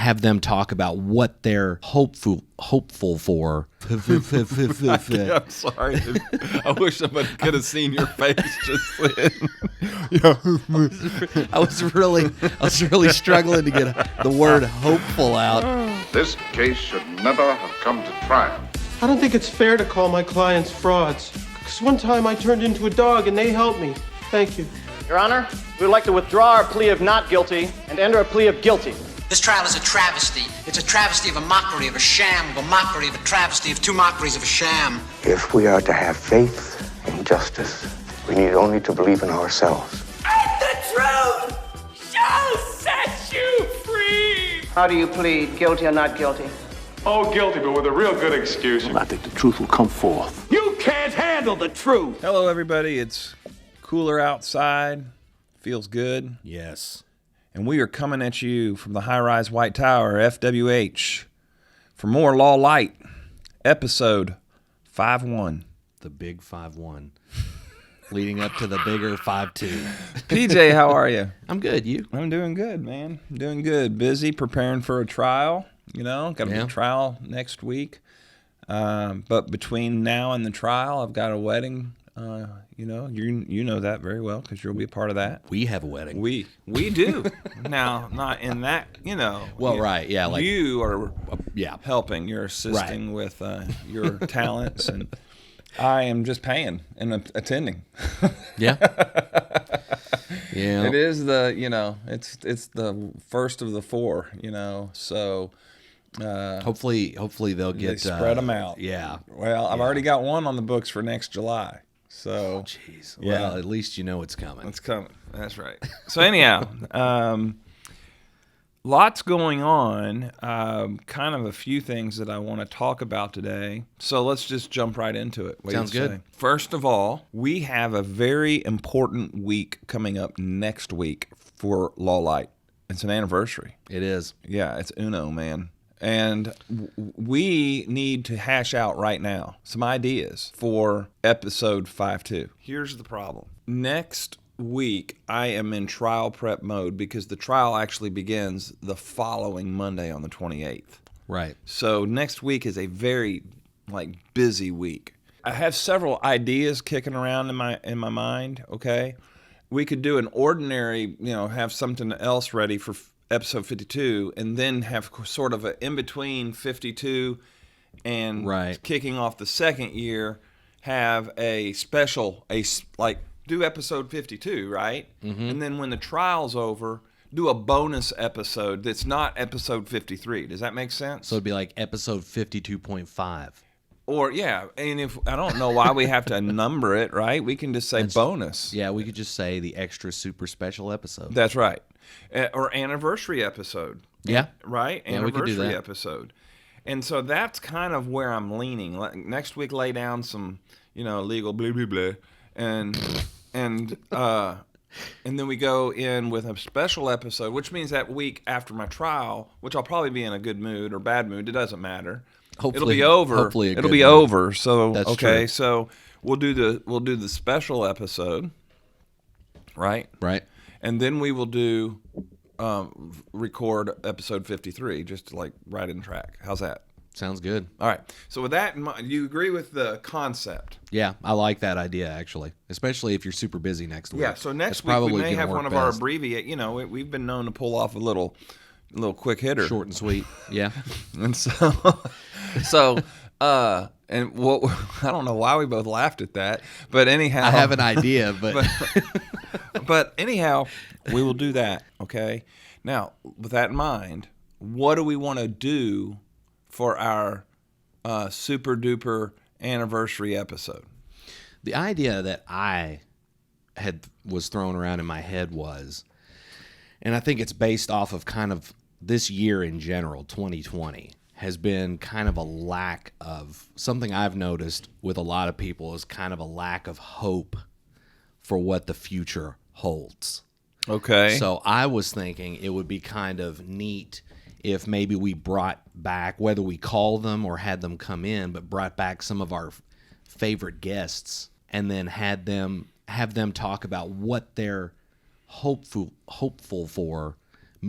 have them talk about what they're hopeful for. I'm sorry. I wish somebody could have seen your face just then. I was really struggling to get the word hopeful out. This case should never have come to trial. I don't think it's fair to call my clients frauds. Because one time I turned into a dog and they helped me. Thank you. Your Honor, we would like to withdraw our plea of not guilty and enter a plea of guilty. This trial is a travesty. It's a travesty of a mockery, of a sham, of a mockery, of a travesty, of two mockeries, of a sham. If we are to have faith in justice, we need only to believe in ourselves. And the truth shall set you free! How do you plead, guilty or not guilty? Oh, guilty, but with a real good excuse. I think the truth will come forth. You can't handle the truth! Hello, everybody. It's cooler outside. Feels good. Yes. And we are coming at you from the high-rise White Tower, FWH, for more Law Light, episode 5-1. The big 5-1. Leading up to the bigger 5-2. PJ, how are you? I'm good. You? I'm doing good, man. Doing good. Busy preparing for a trial. Got a trial next week. But between now and the trial, I've got a wedding. You know that very well because you'll be a part of that. We have a wedding. We do. Now, not in that, Well, right, yeah. Like you are helping. You're Right. assisting with your talents, and I am just paying and attending. Yeah. Yeah. It is it's the first of the four, so... hopefully they'll get... They spread them out. Yeah. Well, I've already got one on the books for next July. So, jeez. Yeah. Well, at least you know it's coming. It's coming. That's right. So anyhow, lots going on. Kind of a few things that I want to talk about today. So let's just jump right into it. What Sounds do you good. say? First of all, we have a very important week coming up next week for Law Light. It's an anniversary. It is. Yeah, it's Uno, man. And we need to hash out right now some ideas for episode 5-2. Here's the problem. Next week, I am in trial prep mode because the trial actually begins the following Monday on the 28th. Right. So next week is a very busy week. I have several ideas kicking around in my mind, okay? We could do an ordinary, have something else ready for episode 52, and then have sort of an in-between 52 and kicking off the second year, have a special, do episode 52, right? Mm-hmm. And then when the trial's over, do a bonus episode that's not episode 53. Does that make sense? So it'd be like episode 52.5. Or, yeah, and if I don't know why we have to number it, right? We can just say bonus. Yeah, we could just say the extra super special episode. That's right. Or anniversary episode. Yeah. Right? Yeah, we could do that. Episode. And so that's kind of where I'm leaning. Next week, lay down some, legal blah, blah, blah. And then we go in with a special episode, which means that week after my trial, which I'll probably be in a good mood or bad mood. It doesn't matter. Hopefully, it'll be over. Hopefully it'll be over. So that's okay. True. So we'll do the special episode, right? Right. And then we will do record episode 53, just to right in track. How's that? Sounds good. All right. So with that in mind, you agree with the concept? Yeah, I like that idea actually, especially if you're super busy next week. Yeah. So next week we may have one of our abbreviate. We've been known to pull off a little quick hitter, short and sweet. Yeah. And and what I don't know why we both laughed at that, but anyhow, I have an idea, but anyhow, we will do that. Okay. Now, with that in mind, what do we want to do for our super duper anniversary episode? The idea that I was thrown around in my head was, and I think it's based off of kind of this year in general, 2020. Has been kind of a lack of, something I've noticed with a lot of people is kind of a lack of hope for what the future holds. Okay. So I was thinking it would be kind of neat if maybe we brought back, whether we called them or had them come in, but brought back some of our favorite guests and then have them talk about what they're hopeful for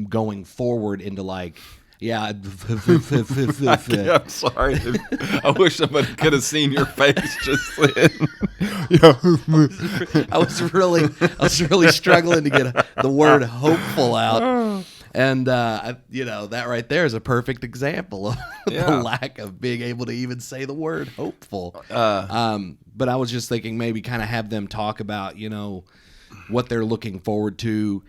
going forward into Yeah. I'm sorry. I wish somebody could have seen your face just then. I was really struggling to get the word hopeful out. And, that right there is a perfect example of the lack of being able to even say the word hopeful. But I was just thinking maybe kind of have them talk about, what they're looking forward to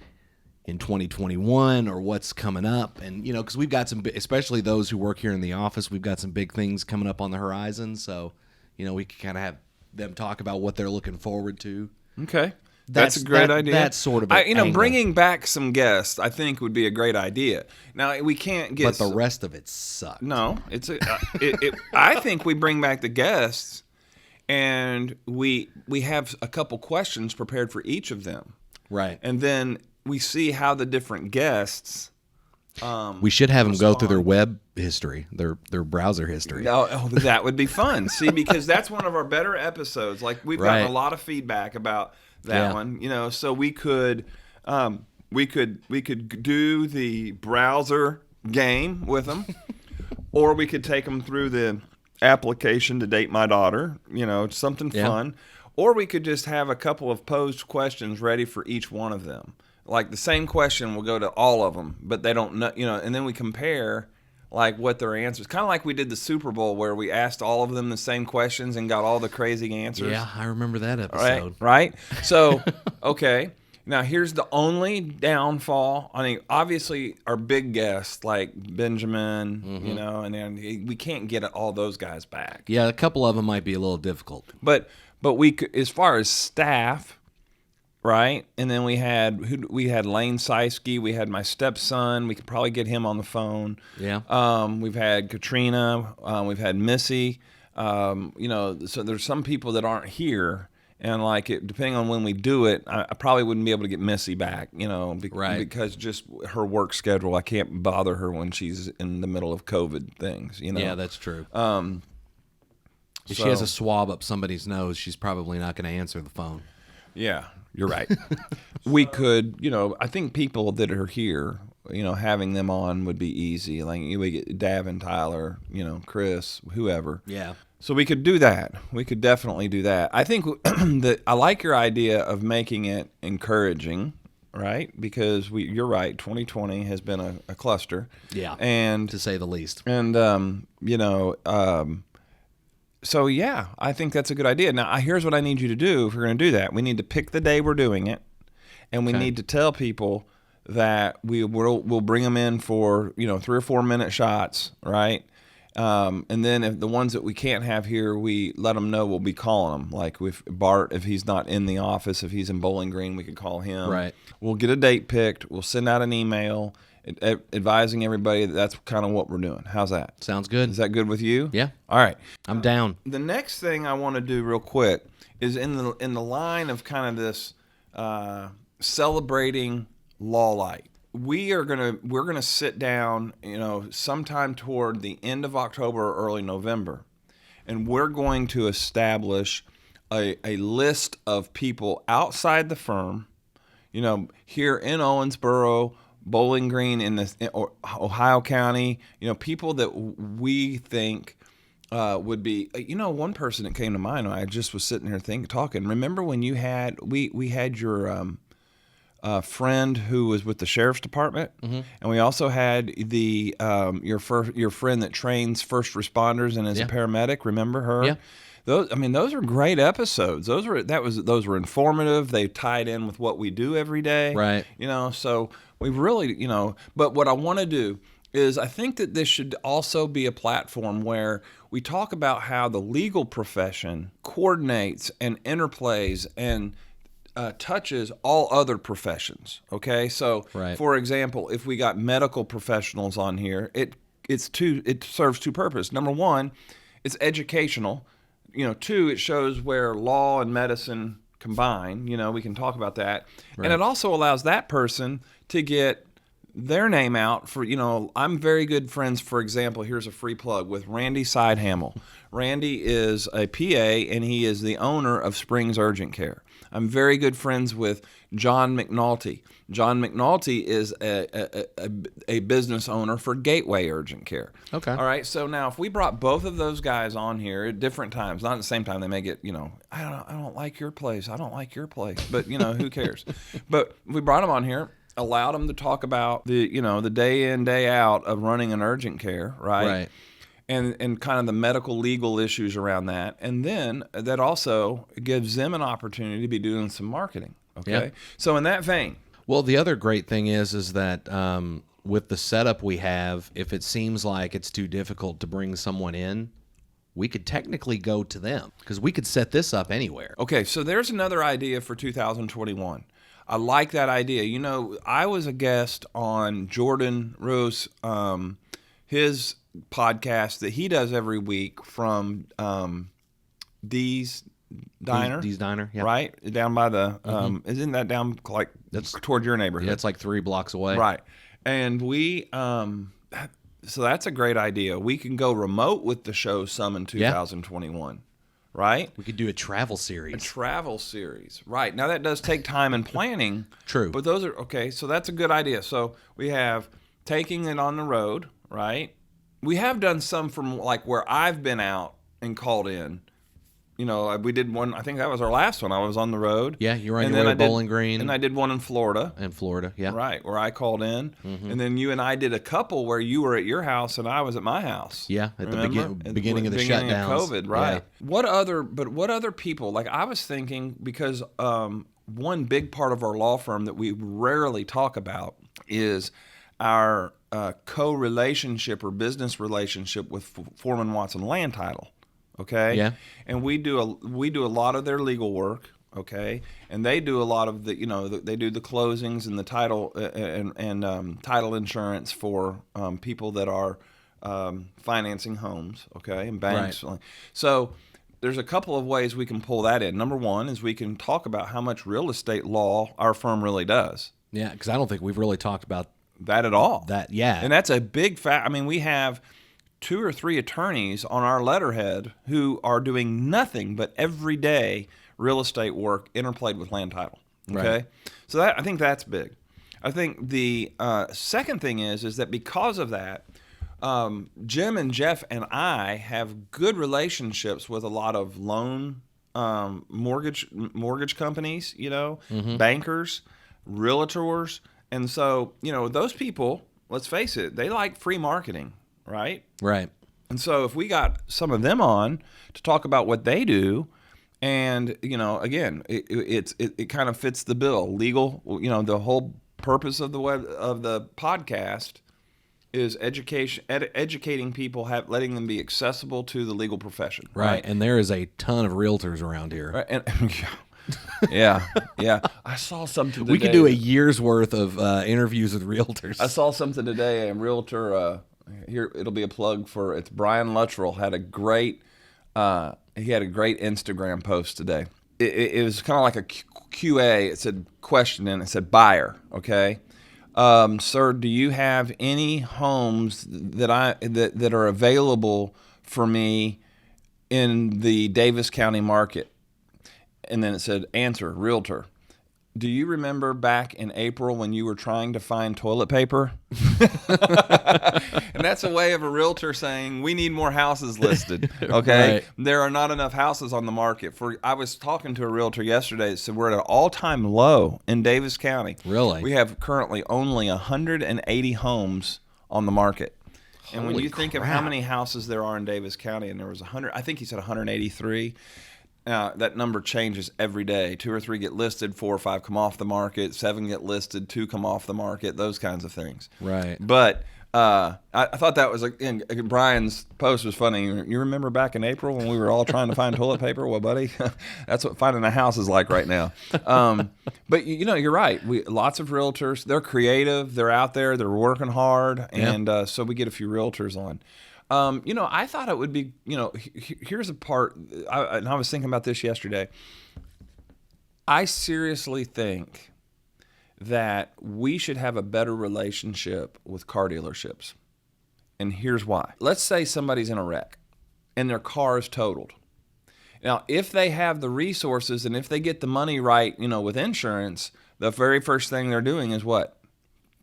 in 2021 or what's coming up. And, because we've got some, especially those who work here in the office, we've got some big things coming up on the horizon. So, we can kind of have them talk about what they're looking forward to. Okay. That's a great idea. That's sort of an bringing back some guests, I think, would be a great idea. Now, we can't get... But the rest of it sucked. No. I think we bring back the guests, and we have a couple questions prepared for each of them. Right. And then we see how the different guests... we should have them go through their web history, their browser history. Oh, that would be fun. See, because that's one of our better episodes. Like, we've gotten a lot of feedback about... that one, so we could do the browser game with them, or we could take them through the application to date my daughter, something fun, or we could just have a couple of posed questions ready for each one of them. Like the same question will go to all of them, but they don't know, and then we compare like what their answers. Kind of like we did the Super Bowl where we asked all of them the same questions and got all the crazy answers. Yeah, I remember that episode. Right? So, okay. Now, here's the only downfall. I mean, obviously, our big guests like Benjamin, and then we can't get all those guys back. Yeah, a couple of them might be a little difficult. But we could, as far as staff, right? And then we had Lane Seisky. We had my stepson. We could probably get him on the phone. Yeah. We've had Katrina. We've had Missy. So there's some people that aren't here, and depending on when we do it, I probably wouldn't be able to get Missy back. Because just her work schedule, I can't bother her when she's in the middle of COVID things. Yeah, that's true. If she has a swab up somebody's nose, she's probably not going to answer the phone. Yeah. You're right. We could, I think people that are here, having them on would be easy. Like we get Davin, Tyler, Chris, whoever. Yeah. So we could do that. We could definitely do that. I think that I like your idea of making it encouraging, right? Because you're right. 2020 has been a cluster. Yeah. And to say the least. And So, yeah, I think that's a good idea. Now, here's what I need you to do if we're going to do that. We need to pick the day we're doing it, and we need to tell people that we'll bring them in for, 3 or 4 minute shots, right? And then if the ones that we can't have here, we let them know we'll be calling them. Like with Bart, if he's not in the office, if he's in Bowling Green, we could call him. Right. We'll get a date picked. We'll send out an email advising everybody that that's kind of what we're doing. How's that? Sounds good. Is that good with you? Yeah. All right. I'm down. The next thing I want to do real quick is in the line of kind of this celebrating Law Light. We're gonna sit down, sometime toward the end of October or early November, and we're going to establish a list of people outside the firm, here in Owensboro, Bowling Green, or Ohio County, people that we think would be, one person that came to mind. I just was sitting here talking. Remember when you had we had your friend who was with the sheriff's department, and we also had the your friend that trains first responders and is a paramedic. Remember her? Yeah. Those are great episodes. Those were informative. They tied in with what we do every day. Right. So we really, but what I want to do is I think that this should also be a platform where we talk about how the legal profession coordinates and interplays and touches all other professions. Okay. So for example, if we got medical professionals on here, it serves two purposes. Number one, it's educational. 2, it shows where law and medicine combine. We can talk about that. Right. And it also allows that person to get their name out for, I'm very good friends, for example, here's a free plug, with Randy Sidehamel. Randy is a PA, and he is the owner of Springs Urgent Care. I'm very good friends with John McNulty. John McNulty is a business owner for Gateway Urgent Care. Okay. All right. So now, if we brought both of those guys on here at different times, not at the same time, they may get, I don't like your place. I don't like your place. But who cares? But we brought them on here, allowed them to talk about the day in, day out of running an urgent care, right? Right. And kind of the medical legal issues around that. And then that also gives them an opportunity to be doing some marketing. Okay. Yep. So in that vein. Well, the other great thing is that with the setup we have, if it seems like it's too difficult to bring someone in, we could technically go to them because we could set this up anywhere. Okay, so there's another idea for 2021. I like that idea. I was a guest on Jordan Rose, his podcast that he does every week from Dee's Diner. Dee's Diner, yeah. Right? Down by the, isn't that down like That's toward your neighborhood? Yeah, it's like 3 blocks away. Right. And we, so that's a great idea. We can go remote with the show some in 2021, right? We could do a travel A series. travel series. Right. Now that does take time and planning. True. But those are, okay, so that's a good idea. So we have taking it on the road, right? We have done some from like where I've been out and called in. We did one, I think that was our last one. I was on the road. Yeah, you were on And your then way I to did- Bowling Green. And I did one in Florida. in Florida, yeah. Right, where I called in. And then you and I did a couple where you were at your house and I was at my house. Yeah, at the Remember? beginning of the beginning shutdowns. of COVID, right. Yeah. What other people, like I was thinking, because one big part of our law firm that we rarely talk about is our co-relationship or business relationship with Foreman Watson Land Title. Okay. Yeah. And we do a lot of their legal work. Okay. And they do a lot of the they do the closings and the title and title insurance for people that are financing homes. Okay, and banks. Right. So there's a couple of ways we can pull that in. Number one is we can talk about how much real estate law our firm really does. Yeah, because I don't think we've really talked about That at all. that. Yeah. And that's a big fact. I mean, we have 2 or 3 attorneys on our letterhead who are doing nothing but everyday real estate work interplayed with land title. Okay, Right. so I think that's big. I think the second thing is that because of that, Jim and Jeff and I have good relationships with a lot of loan mortgage companies, bankers, realtors, and so those people. Let's face it, they like free marketing. Right? Right. And so if we got some of them on to talk about what they do, and, again, it kind of fits the bill. Legal, the whole purpose of the podcast is educating people, letting them be accessible to the legal profession. Right. And there is a ton of realtors around here. Right. And, yeah. I saw something today. We could do a year's worth of interviews with realtors. I saw something today. A realtor, here it'll be a plug for it's Brian Luttrell had a great Instagram post today. It was kind of like a QA. It said question and it said buyer. Okay, sir, do you have any homes that are available for me in the Davis County market? And then it said answer realtor. Do you remember back in April when you were trying to find toilet paper? And that's a way of a realtor saying, we need more houses listed, okay? Right. There are not enough houses on the market. I was talking to a realtor yesterday that said we're at an all-time low in Davis County. Really? We have currently only 180 homes on the market. And when Holy you think of crap. how many houses there are in Davis County, and there was 100, I think he said 183, that number changes every day. 2 or 3 get listed, 4 or 5 come off the market, 7 get listed, 2 come off the market, those kinds of things. Right. But I thought that was Brian's post was funny. You remember back in April when we were all trying to find toilet paper? Well, buddy, that's what finding a house is like right now. But you're right. Lots of realtors. They're creative. They're out there. They're working hard, and so we get a few realtors on. I thought it would be, here's a part, and I was thinking about this yesterday. I seriously think that we should have a better relationship with car dealerships. And here's why. Let's say somebody's in a wreck and their car is totaled. Now, if they have the resources and if they get the money right, with insurance, the very first thing they're doing is what?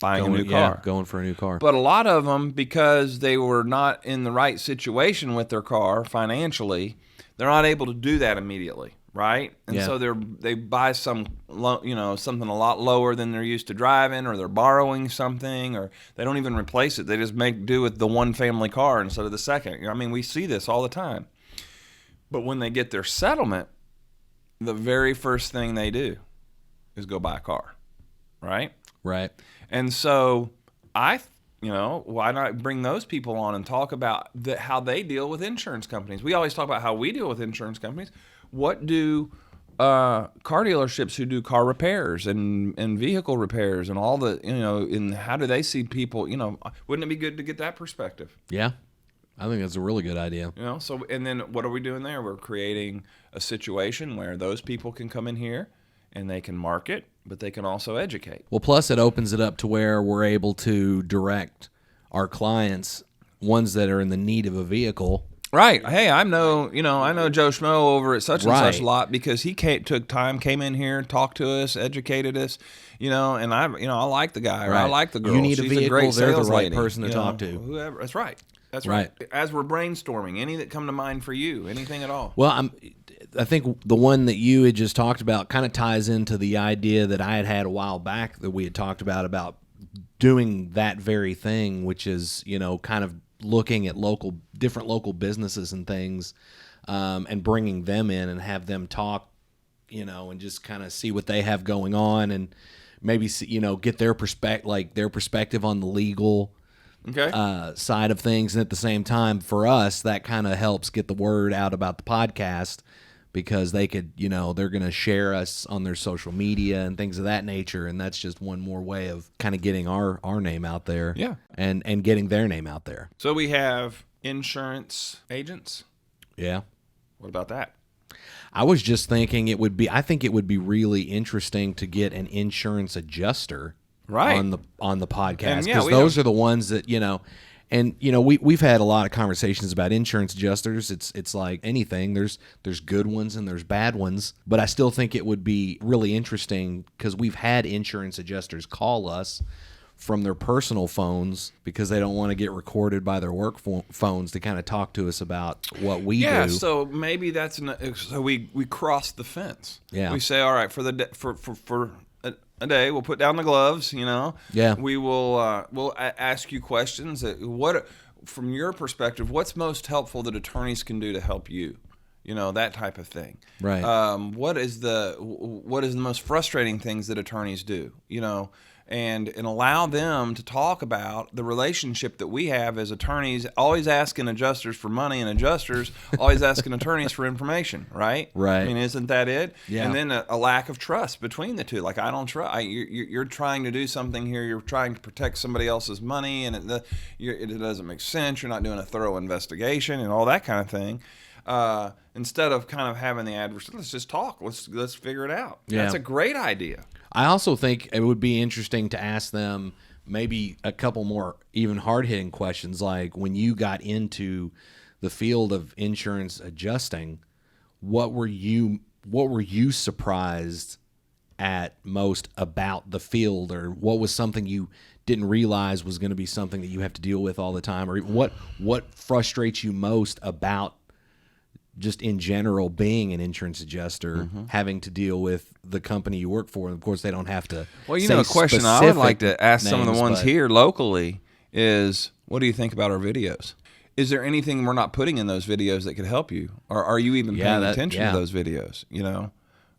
Buying a new car. Yeah, going for a new car. But a lot of them, because they were not in the right situation with their car financially, they're not able to do that immediately, right? And so they buy something a lot lower than they're used to driving, or they're borrowing something, or they don't even replace it. They just make do with the one family car instead of the second. I mean, we see this all the time. But when they get their settlement, the very first thing they do is go buy a car, right? Right. And so why not bring those people on and talk about how they deal with insurance companies? We always talk about how we deal with insurance companies. What do car dealerships who do car repairs and vehicle repairs and all the, and how do they see people, wouldn't it be good to get that perspective? Yeah. I think that's a really good idea. So, and then what are we doing there? We're creating a situation where those people can come in here and they can market, but they can also educate. Well, plus it opens it up to where we're able to direct our clients, ones that are in the need of a vehicle. Right. Hey, I know Joe Schmo over at such and such lot because he took time, came in here, talked to us, educated us, and I like the guy, or I like the girl. You need She's a vehicle, great they're the sales right lady, person to talk to. Whoever. That's right. That's right. As we're brainstorming, any that come to mind for you, anything at all? Well, I think the one that you had just talked about kind of ties into the idea that I had a while back that we had talked about doing that very thing, which is, kind of looking at different local businesses and things, and bringing them in and have them talk, and just kind of see what they have going on and maybe, get their perspective on the legal side of things. And at the same time, for us, that kind of helps get the word out about the podcast, because they could, they're going to share us on their social media and things of that nature. And that's just one more way of kind of getting our name out there. Yeah. And getting their name out there. So we have insurance agents. Yeah. What about that? I was just thinking I think it would be really interesting to get an insurance adjuster on the podcast, because those are the ones that, and we've had a lot of conversations about insurance adjusters. It's like anything. There's good ones and there's bad ones, but I still think it would be really interesting, because we've had insurance adjusters call us from their personal phones because they don't want to get recorded by their work phones to kind of talk to us about what we do. Yeah, so maybe so we cross the fence. Yeah, we say, all right, for a day, we'll put down the gloves. Yeah, we will we'll ask you questions. What, from your perspective, what's most helpful that attorneys can do to help you? That type of thing. Right. What is the most frustrating things that attorneys do? And allow them to talk about the relationship that we have as attorneys, always asking adjusters for money and adjusters always asking attorneys for information, right? Right. I mean, isn't that it? Yeah. And then a lack of trust between the two. Like, I don't trust. You're trying to do something here. You're trying to protect somebody else's money, and it doesn't make sense. You're not doing a thorough investigation and all that kind of thing. Instead of kind of having the adversary, let's just talk. Let's figure it out. Yeah. That's a great idea. I also think it would be interesting to ask them maybe a couple more even hard-hitting questions, like when you got into the field of insurance adjusting, what were you surprised at most about the field, or what was something you didn't realize was going to be something that you have to deal with all the time, or what frustrates you most about just in general being an insurance adjuster, having to deal with the company you work for. And of course, they don't have to. Well, a question I would like to ask some of the ones here locally is, what do you think about our videos? Is there anything we're not putting in those videos that could help you? Or are you even paying attention to those videos?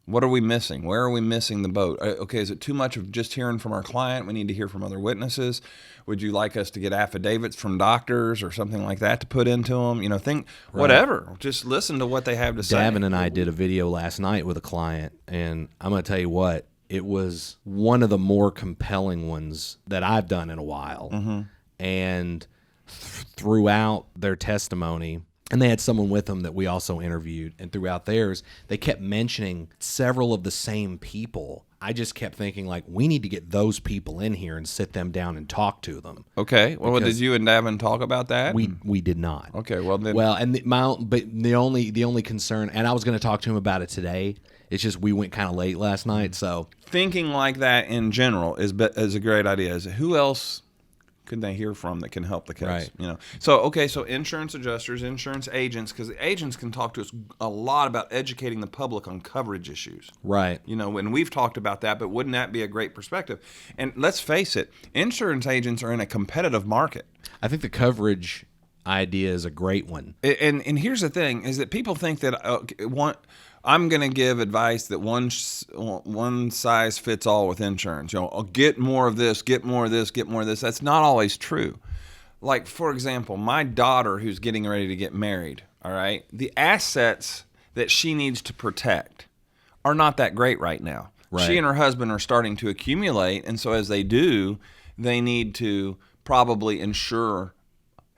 What are we missing? Where are we missing the boat? Okay, is it too much of just hearing from our client? We need to hear from other witnesses. Would you like us to get affidavits from doctors or something like that to put into them? Whatever. Just listen to what they have to say. Davin and I did a video last night with a client, and I'm going to tell you what, it was one of the more compelling ones that I've done in a while. And throughout their testimony, and they had someone with them that we also interviewed, and throughout theirs, they kept mentioning several of the same people I just kept thinking, like, we need to get those people in here and sit them down and talk to them. Okay. Well, did you and Davin talk about that? We did not. Okay. Well, then. Well, and the only concern, and I was going to talk to him about it today. It's just we went kind of late last night, so thinking like that in general is a great idea. Who else could they hear from that can help the case? Right. You know. So insurance adjusters, insurance agents, because agents can talk to us a lot about educating the public on coverage issues. Right. You know, and we've talked about that, but wouldn't that be a great perspective? And let's face it, insurance agents are in a competitive market. I think the coverage idea is a great one. And here's the thing: is that people think that I'm going to give advice that one size fits all with insurance. You know, get more of this, get more of this, get more of this. That's not always true. Like, for example, my daughter who's getting ready to get married, all right, the assets that she needs to protect are not that great right now. Right. She and her husband are starting to accumulate, and so as they do, they need to probably insure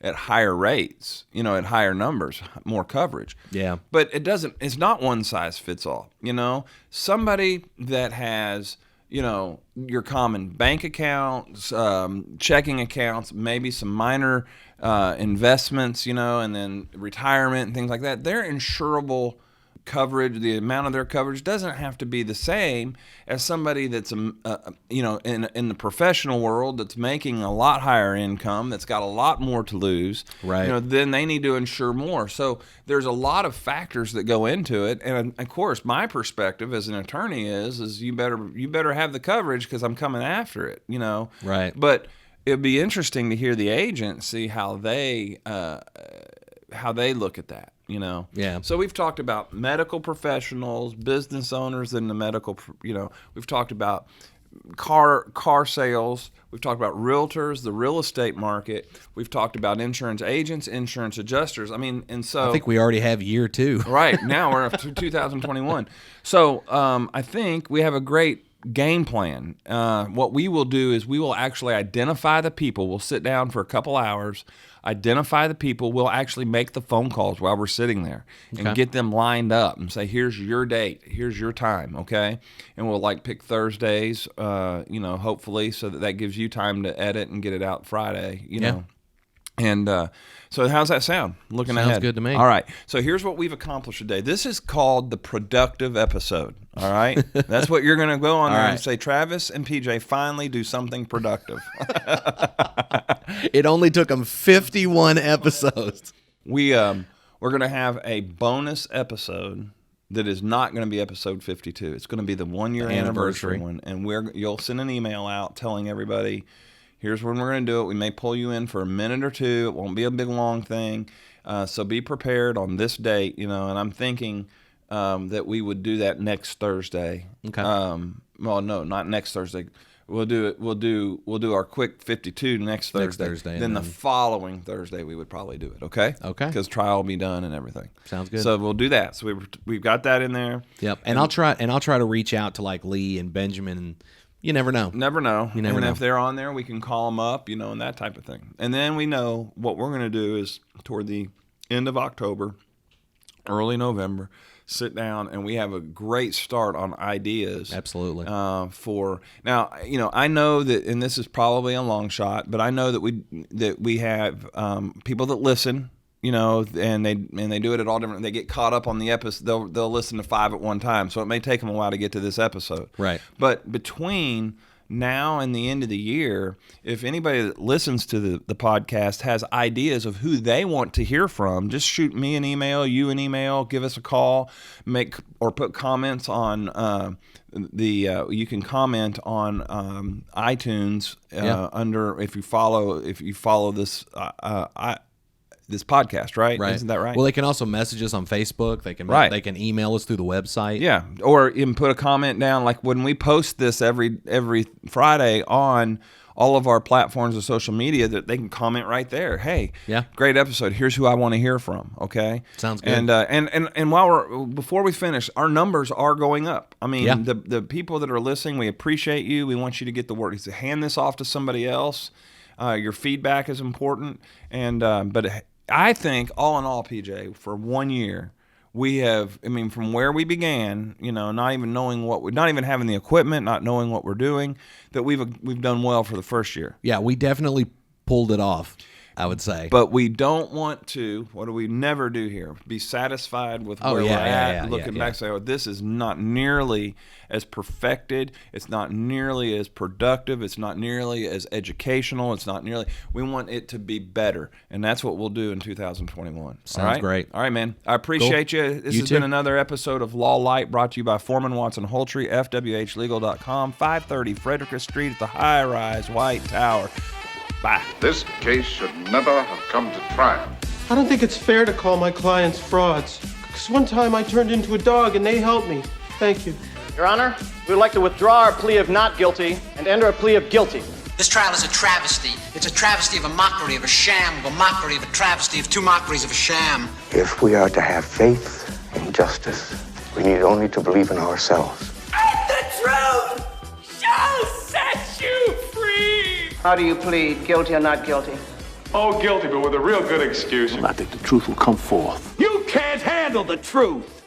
at higher rates, you know, at higher numbers, more coverage. Yeah. But it's not one size fits all, you know. Somebody that has, you know, your common bank accounts, checking accounts, maybe some minor investments, you know, and then retirement and things like that, they're insurable coverage. The amount of their coverage doesn't have to be the same as somebody that's you know, in the professional world that's making a lot higher income, that's got a lot more to lose. Right. You know, then they need to insure more. So there's a lot of factors that go into it. And of course, my perspective as an attorney is you better have the coverage because I'm coming after it. You know. Right. But it'd be interesting to hear the agent see how they look at that. You know. Yeah. So we've talked about medical professionals, business owners in the medical, you know, we've talked about car sales, we've talked about realtors, the real estate market, we've talked about insurance agents, insurance adjusters. I mean, and so I think we already have year 2. Right. Now we're up to 2021. So I think we have a great game plan. What we will do is we will actually identify the people. We'll sit down for a couple hours, identify the people. We'll actually make the phone calls while we're sitting there and get them lined up and say, here's your date, here's your time, okay? And we'll like pick Thursdays, you know, hopefully, so that gives you time to edit and get it out Friday, you know. And so how's that sound? Looking Sounds ahead. good to me. All right. So here's what we've accomplished today. This is called the productive episode. All right. That's what you're going to go on there and say, Travis and PJ finally do something productive. It only took them 51 episodes. We're going to have a bonus episode that is not going to be episode 52. It's going to be the 1-year anniversary one. And you'll send an email out telling everybody, here's when we're going to do it. We may pull you in for a minute or two. It won't be a big, long thing. So be prepared on this date, you know, and I'm thinking that we would do that next Thursday. Okay. Well, no, not next Thursday. We'll do it. We'll do our quick 52 next Thursday. Then the following Thursday we would probably do it. Okay. Okay. Because trial will be done and everything. Sounds good. So we'll do that. So we've got that in there. Yep. And I'll try to reach out to like Lee and Benjamin, and you never know. Never know. You never know. If they're on there, we can call them up, you know, and that type of thing. And then we know what we're going to do is toward the end of October, early November, sit down and we have a great start on ideas. Absolutely. For now, you know, I know that, and this is probably a long shot, but I know that we have people that listen. You know, and they do it at all different. They get caught up on the episode. They'll listen to 5 at one time, so it may take them a while to get to this episode. Right. But between now and the end of the year, if anybody that listens to the podcast has ideas of who they want to hear from, just shoot me an email, you an email, give us a call, put comments on you can comment on iTunes under if you follow this. This podcast, right? Isn't that right? Well, they can also message us on Facebook. They can they can email us through the website. Yeah, or even put a comment down. Like when we post this every Friday on all of our platforms of social media, that they can comment right there. Hey, great episode. Here's who I want to hear from. Okay, sounds good. And before we finish, our numbers are going up. I mean, the people that are listening, we appreciate you. We want you to get the word. Hand this off to somebody else. Your feedback is important, and but I think all in all, PJ, for 1 year, we have, I mean, from where we began, you know, not even having the equipment, not knowing what we're doing, that we've done well for the first year. Yeah, we definitely pulled it off, I would say. But we don't want to, what do we never do here? Be satisfied with where we're at, looking back, say, oh, this is not nearly as perfected. It's not nearly as productive. It's not nearly as educational. We want it to be better. And that's what we'll do in 2021. Sounds great. All right, man. I appreciate you. This has been another episode of Law Light, brought to you by Foreman Watson Holtry, FWHlegal.com, 530 Frederick Street at the high-rise White Tower. Bye. This case should never have come to trial. I don't think it's fair to call my clients frauds. Because one time I turned into a dog and they helped me. Thank you. Your Honor, we would like to withdraw our plea of not guilty and enter a plea of guilty. This trial is a travesty. It's a travesty of a mockery, of a sham, of a mockery, of a travesty, of two mockeries of a sham. If we are to have faith in justice, we need only to believe in ourselves. And the truth shall set you free! How do you plead, guilty or not guilty? Oh, guilty, but with a real good excuse. I think the truth will come forth. You can't handle the truth!